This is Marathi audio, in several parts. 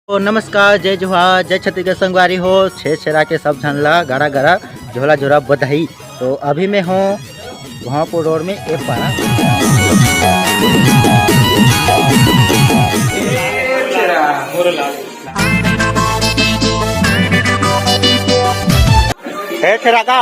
तो नमस्कार, जय जोहार, जय छत्तीसगढ़ संगवारी हो। छे छेरा के सब झनला गड़ा गड़ा झोला झोला बधाई। तो अभी मैं हूँ वहाँपुर रोड में एक पारा। छे छेरा का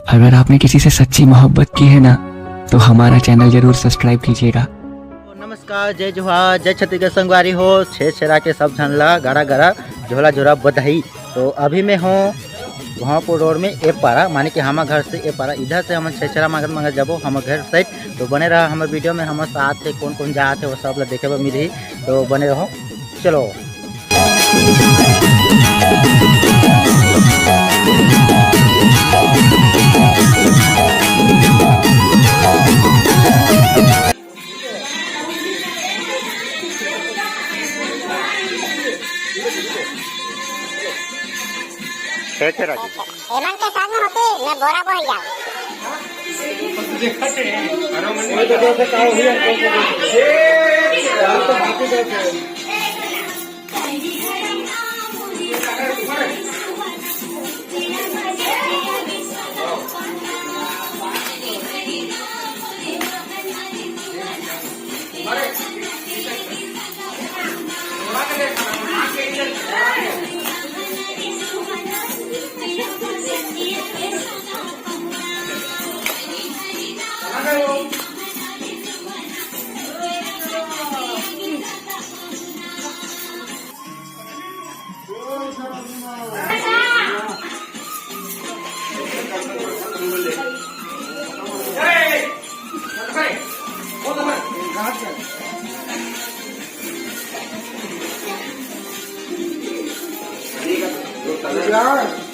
अगर आपने किसी से सच्ची मोहब्बत की है ना तो हमारा चैनल जरूर सब्सक्राइब कीजिएगा। तो नमस्कार, जय जोहार, जय छत्तीसगढ़ संगवारी हो। छे छेरा के सब झनला गड़ा गड़ा झोला झोला बधाई। तो अभी मैं हूँ वहाँपुर रोड में एक पारा, माने कि हमारे घर से एक पारा। इधर से हम छे छेरा मगर जब हमारे घर साइड। तो बने रहा हमारे वीडियो में, हमारे साथ थे कौन कौन जाते वो सब देखे पर मिली। तो बने रहो, चलो। एमन के साथ में होती मैं बोरा बोल जाऊं।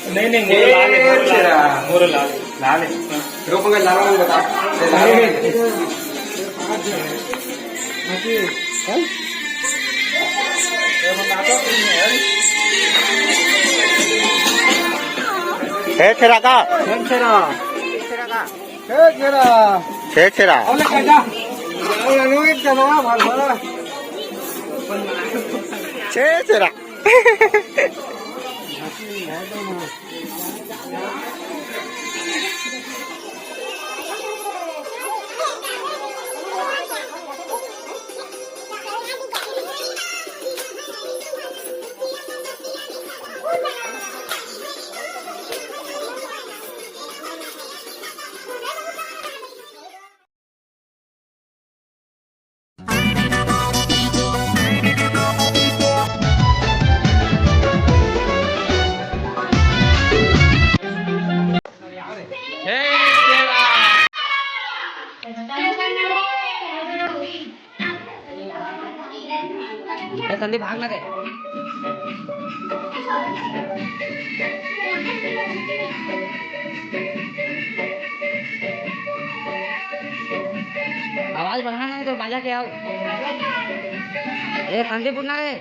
नहीं मोर लाल रोकूंगा लाल बता छे छेरा का छे छेरा छे छेरा। संदीप भाग ना दे। आवाज बढ़ाना है तो बाजा के आओ। ए संदीप उठना रे।